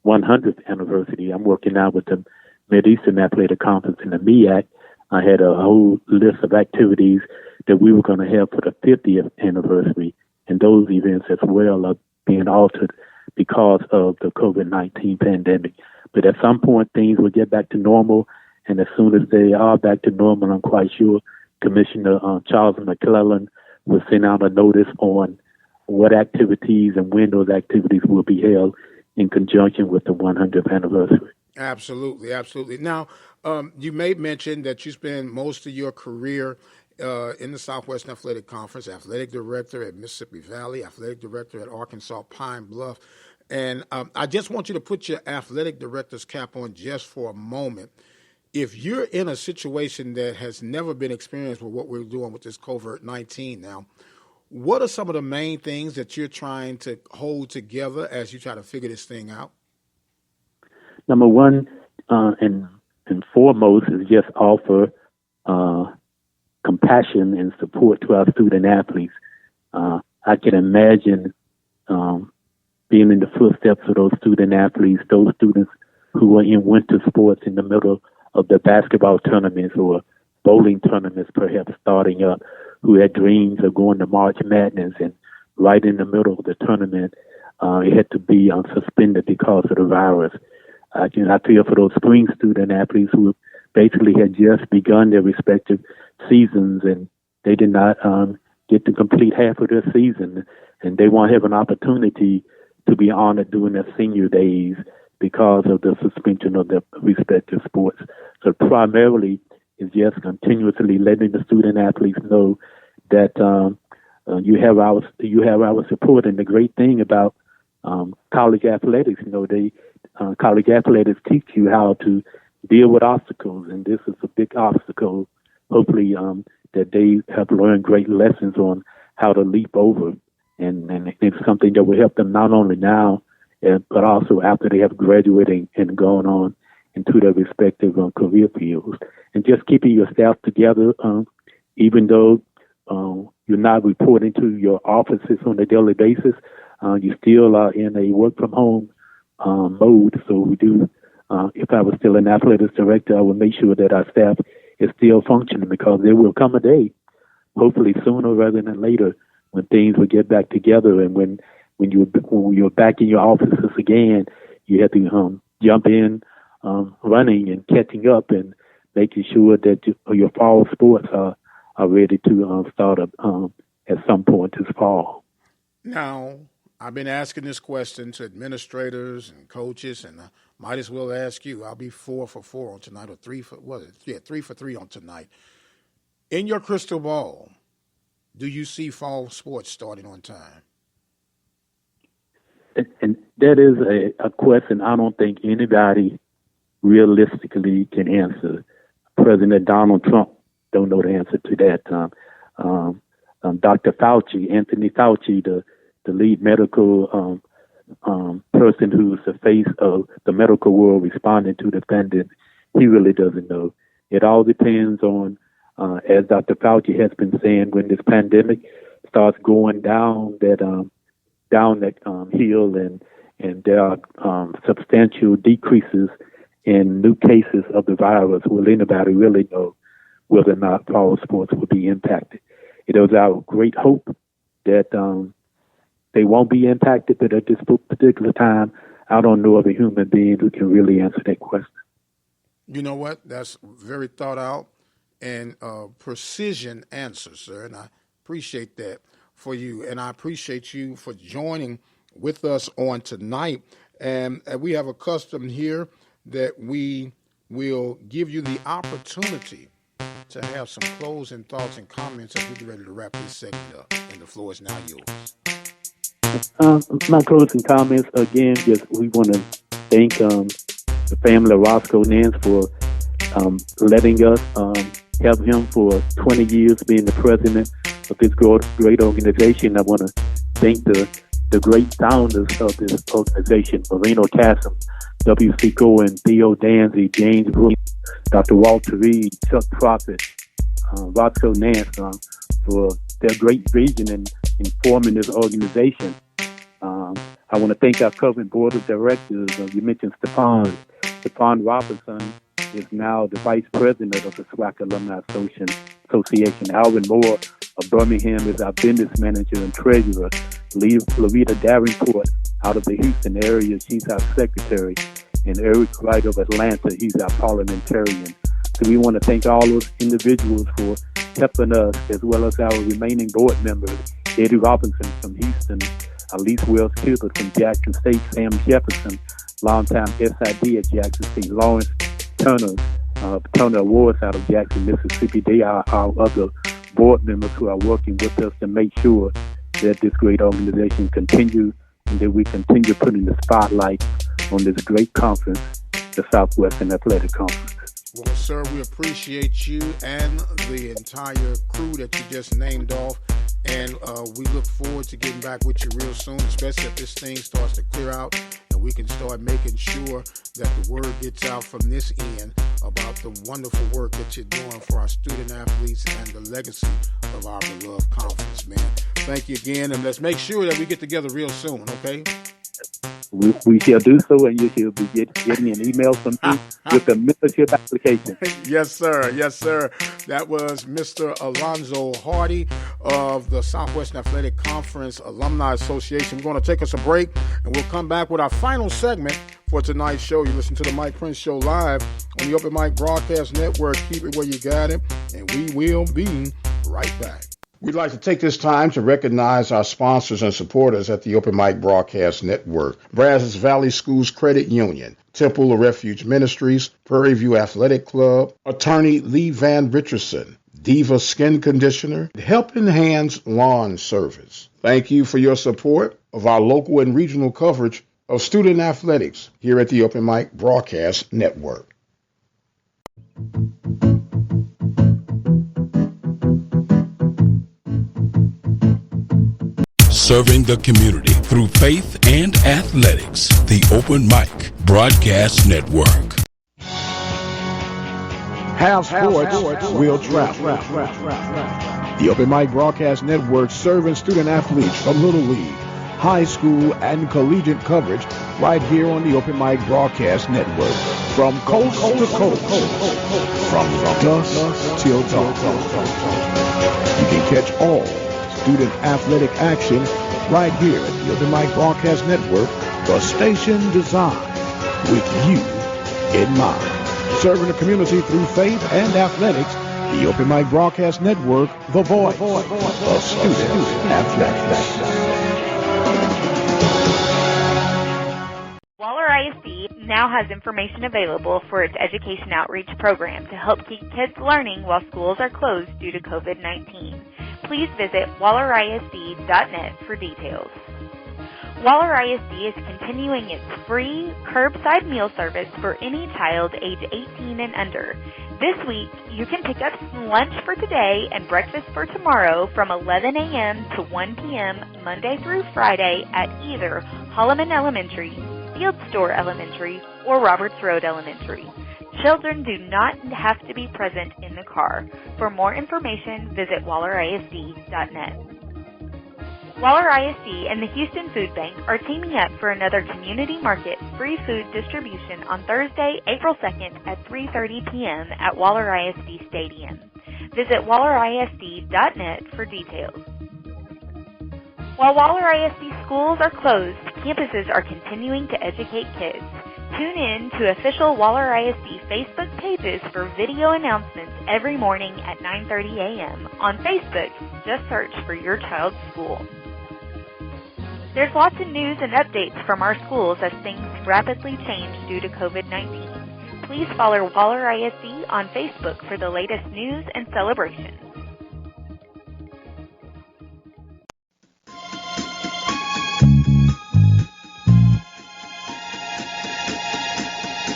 100th anniversary. I'm working now with the Mid-Eastern Athletic Conference in the MEAC. I had a whole list of activities that we were going to have for the 50th anniversary, and those events as well are being altered because of the COVID-19 pandemic. But at some point, things will get back to normal, and as soon as they are back to normal, I'm quite sure Commissioner Charles McClellan will send out a notice on what activities and when those activities will be held in conjunction with the 100th anniversary. Absolutely, absolutely. Now, you may mention that you spend most of your career in the Southwestern Athletic Conference, athletic director at Mississippi Valley, athletic director at Arkansas Pine Bluff. And I just want you to put your athletic director's cap on just for a moment. If you're in a situation that has never been experienced with what we're doing with this COVID-19 now, what are some of the main things that you're trying to hold together as you try to figure this thing out? Number one, and foremost, is just offer compassion and support to our student athletes. I can imagine being in the footsteps of those student athletes, those students who are in winter sports in the middle of the basketball tournaments or bowling tournaments, perhaps starting up, who had dreams of going to March Madness, and right in the middle of the tournament, it had to be suspended because of the virus. I feel for those spring student athletes who basically had just begun their respective seasons, and they did not get to complete half of their season, and they won't have an opportunity to be honored during their senior days because of the suspension of their respective sports. So primarily, it's just continuously letting the student athletes know that you have our support. And the great thing about college athletics, college athletics teach you how to deal with obstacles, and this is a big obstacle. Hopefully, that they have learned great lessons on how to leap over, and it's something that will help them not only now, but also after they have graduated and gone on into their respective career fields. And just keeping your staff together, even though you're not reporting to your offices on a daily basis, you still are in a work from home mode. So we do, if I was still an athletics director, I would make sure that our staff is still functioning, because there will come a day, hopefully sooner rather than later, when things will get back together, and when you're back in your offices again, you have to jump in, running and catching up and making sure that your fall sports are ready to start up at some point this fall. Now, I've been asking this question to administrators and coaches, and I might as well ask you. I'll be 4 for 4 on tonight, or 3 for 3 on tonight. In your crystal ball, do you see fall sports starting on time? And that is a question I don't think anybody realistically can answer. President Donald Trump don't know the answer to that. Dr. Fauci, Anthony Fauci, the lead medical person who's the face of the medical world responding to the pandemic, he really doesn't know. It all depends on, as Dr. Fauci has been saying, when this pandemic starts going down that hill, and there are substantial decreases in new cases of the virus, will anybody really know whether or not fall sports will be impacted? It is our great hope that they won't be impacted, but at this particular time, I don't know of a human being who can really answer that question. You know what? That's very thought out and precision answer, sir, and I appreciate that for you, and I appreciate you for joining with us on tonight. And we have a custom here that we will give you the opportunity to have some closing thoughts and comments as we get ready to wrap this segment up, and the floor is now yours. My closing comments, again, just we want to thank the family of Roscoe Nance for letting us have him for 20 years being the president of this great organization. I want to thank the great founders of this organization, Marino Cassim, W.C. Cohen, Theo Danzy, James Brooks, Dr. Walter Reed, Chuck Prophet, Roscoe Nance, for their great vision in forming this organization. I want to thank our current board of directors. You mentioned Stephon Robinson is now the vice president of the SWAC Alumni Association. Alvin Moore of Birmingham is our business manager and treasurer. Lavita Davenport out of the Houston area, she's our secretary. And Eric Wright of Atlanta, he's our parliamentarian. So we want to thank all those individuals for helping us, as well as our remaining board members, Eddie Robinson from Houston, Elise Wells Kilbert from Jackson State, Sam Jefferson, longtime SID at Jackson State. Lawrence Turner, Turner Awards out of Jackson, Mississippi. They are our other board members who are working with us to make sure that this great organization continues and that we continue putting the spotlight on this great conference, the Southwestern Athletic Conference. Well, sir, we appreciate you and the entire crew that you just named off. And we look forward to getting back with you real soon, especially if this thing starts to clear out and we can start making sure that the word gets out from this end about the wonderful work that you're doing for our student athletes and the legacy of our beloved conference, man. Thank you again, and let's make sure that we get together real soon, okay? We shall do so, and you shall be getting an email from me with the membership application. Yes, sir. Yes, sir. That was Mr. Alonzo Hardy of the Southwestern Athletic Conference Alumni Association. We're going to take us a break, and we'll come back with our final segment for tonight's show. You listen to the Mike Prince Show live on the Open Mic Broadcast Network. Keep it where you got it, and we will be right back. We'd like to take this time to recognize our sponsors and supporters at the Open Mic Broadcast Network: Brazos Valley Schools Credit Union, Temple of Refuge Ministries, Prairie View Athletic Club, Attorney Lee Van Richardson, Diva Skin Conditioner, Helping Hands Lawn Service. Thank you for your support of our local and regional coverage of student athletics here at the Open Mic Broadcast Network. Serving the community through faith and athletics. The Open Mic Broadcast Network. Have sports, will travel. The Open Mic Broadcast Network serving student athletes from Little League, high school, and collegiate coverage right here on the Open Mic Broadcast Network. From coast to coast, from dusk till dawn. You can catch all student athletic action right here at the Open Mic Broadcast Network, the station designed with you in mind. Serving the community through faith and athletics, the Open Mic Broadcast Network, the voice of student athletics. Waller ISD now has information available for its education outreach program to help keep kids learning while schools are closed due to COVID-19. Please visit wallerisd.net for details. Waller ISD is continuing its free curbside meal service for any child age 18 and under. This week, you can pick up some lunch for today and breakfast for tomorrow from 11 a.m. to 1 p.m. Monday through Friday at either Holloman Elementary, Field Store Elementary, or Roberts Road Elementary. Children do not have to be present in the car. For more information, visit wallerisd.net. Waller ISD and the Houston Food Bank are teaming up for another community market free food distribution on Thursday, April 2nd at 3:30 p.m. at Waller ISD Stadium. Visit wallerisd.net for details. While Waller ISD schools are closed, campuses are continuing to educate kids. Tune in to official Waller ISD Facebook pages for video announcements every morning at 9:30 a.m. On Facebook, just search for your child's school. There's lots of news and updates from our schools as things rapidly change due to COVID-19. Please follow Waller ISD on Facebook for the latest news and celebrations.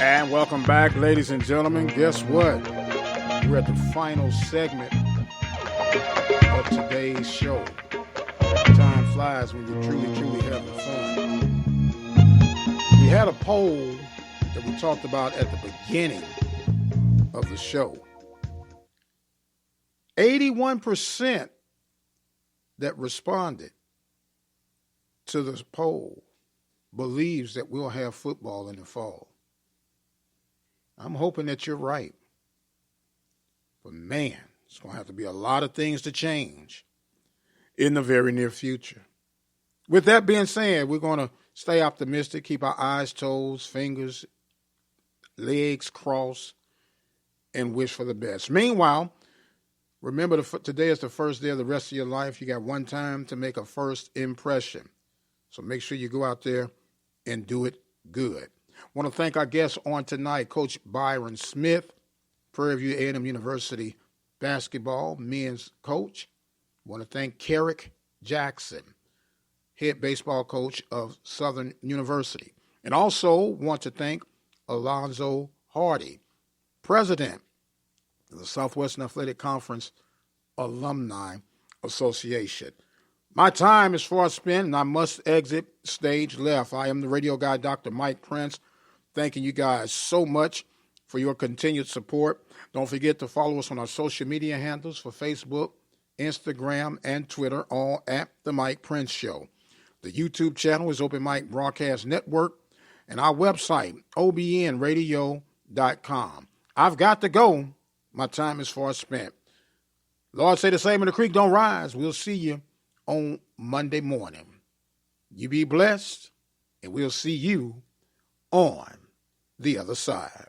And welcome back, ladies and gentlemen. Guess what? We're at the final segment of today's show. Time flies when you're truly having fun. We had a poll that we talked about at the beginning of the show. 81% that responded to this poll believes that we'll have football in the fall. I'm hoping that you're right. But man, it's going to have to be a lot of things to change in the very near future. With that being said, we're going to stay optimistic, keep our eyes, toes, fingers, legs crossed, and wish for the best. Meanwhile, remember today is the first day of the rest of your life. You got one time to make a first impression. So make sure you go out there and do it good. Want to thank our guest on tonight, Coach Byron Smith, Prairie View A&M University basketball men's coach. Want to thank Kerrick Jackson, head baseball coach of Southern University. And also want to thank Alonzo Hardy, president of the Southwestern Athletic Conference Alumni Association. My time is far spent, and I must exit stage left. I am the radio guy, Dr. Mike Prince, thanking you guys so much for your continued support. Don't forget to follow us on our social media handles for Facebook, Instagram, and Twitter, all at The Mike Prince Show. The YouTube channel is Open Mic Broadcast Network, and our website, obnradio.com. I've got to go. My time is far spent. Lord say the same in the creek don't rise. We'll see you on Monday morning. You be blessed, and we'll see you on the other side.